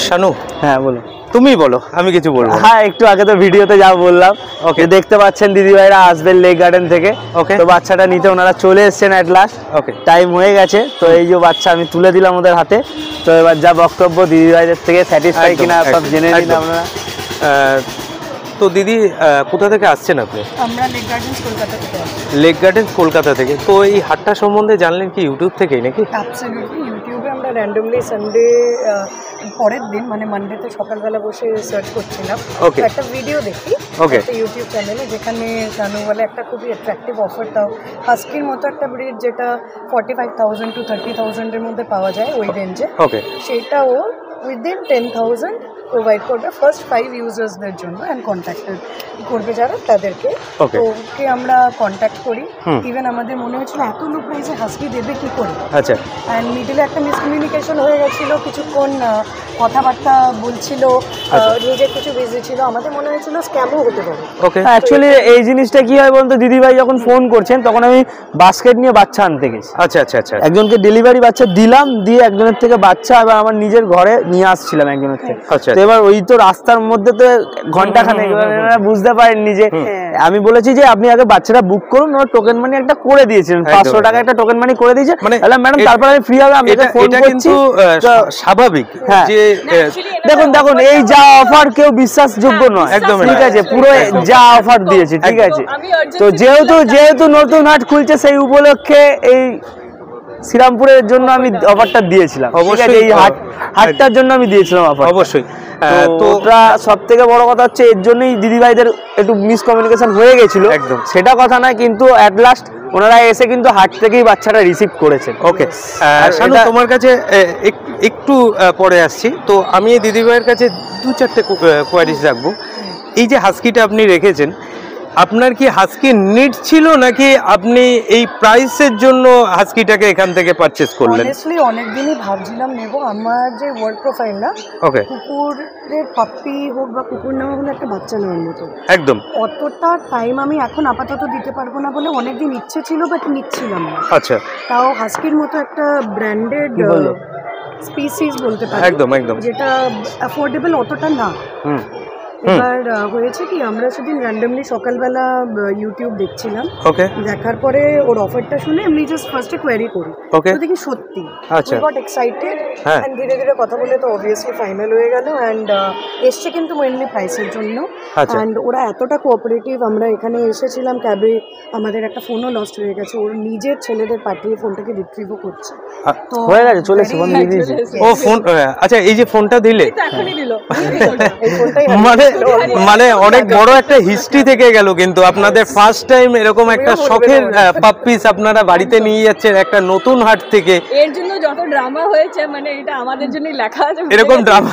শানু, হ্যাঁ বলো। তুমি বলো, আমি কিছু বলবো। হ্যাঁ, একটু আগে তো ভিডিওতে যা বললাম, ওকে দেখতে পাচ্ছেন দিদি ভাইরা আসবেন লেক গার্ডেন থেকে। ওকে, তো বাচ্চাটা নিতে ওনারা চলে এসেছেন অ্যাট লাস্ট। ওকে, টাইম হয়ে গেছে। তো এই যে বাচ্চা আমি তুলে দিলাম ওদের হাতে। তো এবার যা বক্তব্য দিদি ভাইদের থেকে স্যাটিসফাই কিনা সব জেনে নিন আপনারা। তো দিদি কোথা থেকে আসছেন আপনি? আমরা লেক গার্ডেন্স কলকাতা থেকে আসছি। লেক গার্ডেন্স কলকাতা থেকে। তো এই হাটটা সম্বন্ধে জানলেন কি ইউটিউব থেকেই নাকি? অ্যাবসলিউটলি, ইউটিউবে আমরা র্যান্ডমলি সানডে পরের দিন মানে মানডেতে সকালবেলা বসে সার্চ করছিলাম, একটা ভিডিও দেখি একটা ইউটিউব চ্যানেলে, যেখানে জানু বলে একটা খুবই অ্যাট্রাকটিভ অফার, তাও হাস্কির মতো একটা ব্রিড যেটা 45,000 to 30,000-এর মধ্যে পাওয়া যায় ওই রেঞ্জে, সেটাও উইদিন 10,000 প্রোভাইড করবে ফার্স্ট 5 ইউজার্সদের জন্য, অ্যান্ড কন্ট্যাক্টেড করবে যারা তাদেরকে। তো ওকে আমরা কন্ট্যাক্ট করি। ইভেন আমাদের মনে হয়েছিল এত লো প্রাইসে হাস্কি দেবে কি করে, আচ্ছা, অ্যান্ড মিডিলে একটা মিসকমিউনিকেশন হয়ে গেছিলো, কিছুক্ষণ কথাবার্তা বলছিল, নিজের কিছু বিজি ছিল, আমাদের মনে হয়েছিল স্ক্যামও হতে পারে। অ্যাকচুয়ালি এই জিনিসটা কি হয় বলতো, দিদিভাই যখন ফোন করছেন তখন আমি বাস্কেট নিয়ে বাচ্চা আনতে গেছি। আচ্ছা আচ্ছা আচ্ছা, একজনকে একজনকে ডেলিভারি বাচ্চা দিলাম, দিয়ে একজনের থেকে বাচ্চা আবার আমার নিজের ঘরে নিয়ে আসছিলাম একজনের থেকে। আচ্ছা, তো এবার ওই তো রাস্তার মধ্যে তো ঘন্টা খানেক, বুঝতে পারেননি যে আমি বলেছি যে আপনি আগে বাচ্চাটা বুক করুন, ওর টোকেন মানি একটা করে দিয়েছিলেন, 500 টাকা একটা টোকেন মানি করে দিয়েছে, মানে ম্যাডাম তারপর আমি ফ্রি হবে আপনাকে ফোন করছি। স্বাভাবিক যে দেখুন এই যা অফার কেউ বিশ্বাসযোগ্য নয়, একদম ঠিক আছে, পুরো যা অফার দিয়েছে ঠিক আছে। তো যেহেতু নতুন হাট খুলছে সেই উপলক্ষে এই শ্রীরামপুরের জন্য আমি অফারটা দিয়েছিলাম, অবশ্যই এই হাটটার জন্য আমি দিয়েছিলাম অফার, অবশ্যই। তো ওটা সব থেকে বড় কথা হচ্ছে এর জন্যই দিদিভাইদের একটু মিসকমিউনিকেশন হয়ে গেছিল, একদম সেটা কথা নয়, কিন্তু অ্যাট লাস্ট ওনারা এসে কিন্তু হাট থেকেই বাচ্চাটা রিসিভ করেছেন। ওকে শানু, তোমার কাছে একটু পরে আসছি। তো আমি এই দিদিভাইয়ের কাছে 2-4টে কোয়ারিজ রাখবো। এই যে হাস্কিটা আপনি রেখেছেন, আপনার কি হাস্কি নিড ছিল নাকি আপনি এই প্রাইসের জন্য হাস্কিটাকে এখান থেকে পারচেজ করলেন? অনেস্টলি অনেকদিনই ভাবছিলাম নেব। আমার যে ওয়ার্ক প্রোফাইল না, কুকুরের পাপ্পি হোক বা কুকুর নেওয়া হলে একটা বাচ্চা নেওয়ার মতো, একদম অতটা টাইম আমি এখন আপাতত দিতে পারবো না বলে অনেকদিন ইচ্ছে ছিল, বাট নিচ্ছিলাম না। আচ্ছা, তাও হাস্কির মতো একটা ব্র্যান্ডেড স্পিসিস বলতে পারি, একদম একদম যেটা অ্যাফোর্ডেবল অতটা না। এবার হয়েছে কি, আমরা সেদিন র্যান্ডমলি সকালবেলা ইউটিউব দেখছিলাম, দেখার পরে ওর অফারটা শুনে এমনি জাস্ট ফার্স্টে কোয়ারি করি, তো দেখি সত্যি গট এক্সাইটেড, অ্যান্ড ধীরে ধীরে কথা বলে তো অবভিয়াসলি ফাইনাল হয়ে গেল। অ্যান্ড এসছে কিন্তু মেনলি প্রাইসের জন্য, অ্যান্ড ওরা এতটা কোঅপারেটিভ। আমরা এখানে এসেছিলাম ক্যাবে, আমাদের একটা ফোনও লস্ট হয়ে গেছে, ওর নিজের ছেলেদের পাঠিয়ে ফোনটাকে রিট্রিভও করছে। তো হয়ে গেছে, চলে এসে ফোন দিয়ে দিয়েছে। ও ফোন, আচ্ছা এই যে ফোনটা দিলে এখনই দিল, এই ফোনটাই মানে অনেক বড় একটা হিস্ট্রি থেকে গেল, কিন্তু আপনাদের ফার্স্ট টাইম এরকম একটা শখের পাপ্পিস আপনারা বাড়িতে নিয়ে যাচ্ছেন একটা নতুন হাট থেকে। এর জন্য যত ড্রামা হয়েছে, মানে এটা আমাদের জন্যই লেখা আছে, এরকম ড্রামা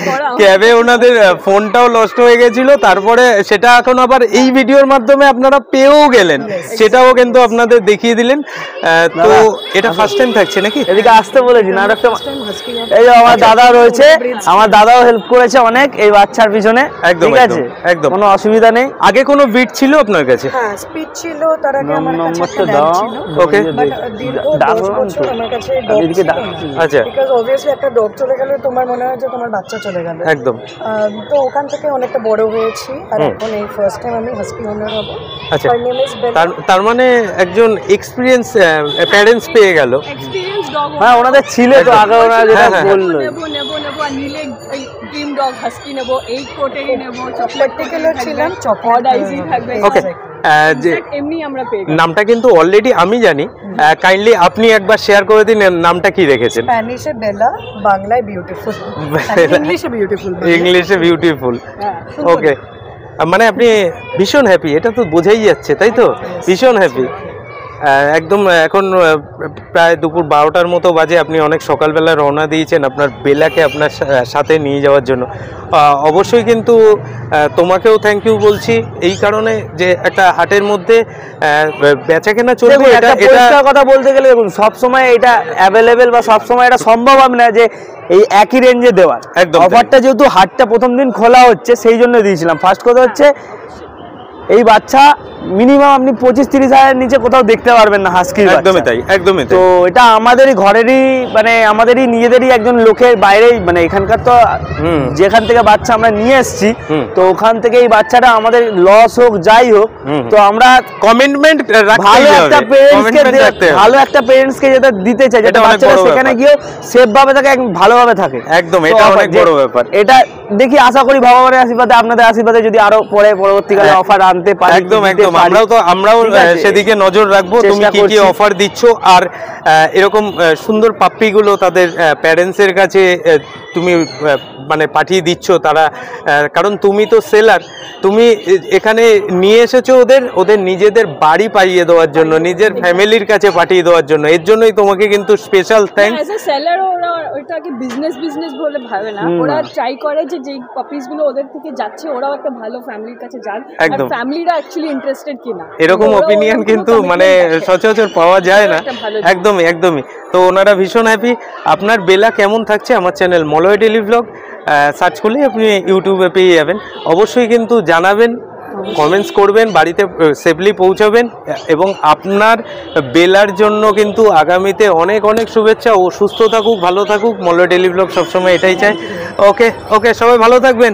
করা। ক্যাবে ওনাদের ফোনটাও লস্ট হয়ে গেছিল, তারপরে সেটা এখন আবার এই ভিডিওর মাধ্যমে আপনারা পেয়েও গেলেন, সেটাও কিন্তু আপনাদের দেখিয়ে দিলেন। তো এটা ফার্স্ট টাইম থাকছে নাকি? এদিকে আসতে বলেছি না, আরেকটা এই যে আমার দাদা রয়েছে, আমার দাদাও হেল্প করেছে অনেক এই বাচ্চার পিছনে, ঠিক আছে, একদম কোনো অসুবিধা নেই। আগে কোনো বিট ছিল আপনার কাছে? হ্যাঁ, স্পিড ছিল, তার আগে আমার কাছে একটা ডগ ছিল। ওকে, দীর্ঘ 10 বছর আমার কাছে ডগ ছিল। আচ্ছা, বিকজ অবভিয়াসলি একটা ডগ চলে গেলে তোমার মনে হয় যে তোমার বাচ্চা চলে গেল, একদম। তো ওখান থেকে অনেকটা বড় হয়েছি, আর এখন এই ফার্স্ট টাইম আমি হাস্কি ওনার হব। আচ্ছা, তার মানে একজন এক্সপেরিয়েন্স প্যারেন্টস পেয়ে গেল। এক্সপেরিয়েন্স ডগ, হ্যাঁ ওনাদের ছিল তো আগে, ওনারা যেটা বললো নেব আর নিলে ড্রিম ডগ হাস্কি নেব, এই কোটেই নেব, পার্টিকুলার ছিলাম চকলেট আইসি থাকবে। ওকে, এমনি আমরা পেয়ে গেলাম। নামটা কিন্তু অলরেডি আমি জানি, কাইন্ডলি আপনি একবার শেয়ার করে দিন নামটা কি রেখেছেন। স্প্যানিশে বেলা, বাংলায় বিউটিফুল, ইংলিশে বিউটিফুল। ইংলিশে বিউটিফুল, ওকে। মানে আপনি ভীষণ হ্যাপি, এটা তো বোঝাই যাচ্ছে, তাই তো? ভীষণ হ্যাপি একদম। এখন প্রায় দুপুর 12টার মতো বাজে, আপনি অনেক সকালবেলা রওনা দিয়েছেন আপনার বেলাকে আপনার সাথে নিয়ে যাওয়ার জন্য। অবশ্যই কিন্তু তোমাকেও থ্যাংক ইউ বলছি এই কারণে যে একটা হাটের মধ্যে বেচাকেনা চলবে। এটা কথা বলতে গেলে দেখুন, সবসময় এটা অ্যাভেলেবেল বা সবসময় এটা সম্ভব হবে না যে এই একই রেঞ্জে দেওয়ার। অফারটা যেহেতু হাটটা প্রথম দিন খোলা হচ্ছে সেই জন্য দিয়েছিলাম। ফার্স্ট কথা হচ্ছে এই বাচ্চা মিনিমাম আপনি 25-30 হাজারের নিচে কোথাও দেখতে পারবেন না হাস্কির বাচ্চা। একদমই তাই, একদমই তাই। তো এটা আমাদেরই ঘরেরই মানে আমাদেরই নিজেদেরই একজন লোকের বাইরেই মানে এখানকার তো যেখান থেকে বাচ্চা আমরা নিয়ে এসেছি, তো ওখান থেকে এই বাচ্চাটা আমাদের লস হোক যাই হোক, তো আমরা কমিটমেন্ট ভালো একটা পেরেন্টসকে যেটা দিতে চাই, যেটা বাচ্চাটা সেখানে গিয়েও সেফ ভাবে থাকে, ভালোভাবে থাকে। একদম, এটা অনেক বড় ব্যাপার। এটা দেখি আশা করি ভগবানের আশীর্বাদে, আপনাদের আশীর্বাদে যদি আরো পরবর্তীকালে অফার আনতে পারি। একদম একদম, আমরাও সেদিকে নজর রাখবো তুমি কি কি অফার দিচ্ছ। আর এরকম সুন্দর পাপ্পিগুলো তাদের প্যারেন্টসের কাছে তুমি মানে পাঠিয়ে দিচ্ছ তারা, কারণ তুমি তো সেলার, তুমি এখানে নিয়ে এসেছো ওদের নিজেদের বাড়ি পাইয়ে দেওয়ার জন্য, নিজের ফ্যামিলির কাছে পাঠিয়ে দেওয়ার জন্য। এর জন্যই তোমাকে কিন্তু special thanks. As a seller ওরা ওইটাকে বিজনেস বলে ভাবে না, ওরা ট্রাই করে যে যেই পাপিস গুলো ওদের থেকে যাচ্ছে ওরাও একটা ভালো ফ্যামিলির কাছে যাক, আর ফ্যামিলিরা অ্যাকচুয়ালি ইন্টারেস্টেড কিনা, এরকম অপিনিয়ন কিন্তু মানে সচরাচর পাওয়া যায় না। একদমই একদমই। তো ওনারা ভীষণ হ্যাপি। আপনার বেলা কেমন থাকছে আমার channel Malay daily blog search করলে আপনি ইউটিউবে পেয়ে যাবেন। অবশ্যই কিন্তু জানাবেন, কমেন্টস করবেন, বাড়িতে সেফলি পৌঁছাবেন, এবং আপনার বেলার জন্য কিন্তু আগামীতে অনেক অনেক শুভেচ্ছা। ও সুস্থ থাকুক, ভালো থাকুক, মলয় ডেইলি ব্লগ সবসময় এটাই চাই। ওকে ওকে, সবাই ভালো থাকবেন।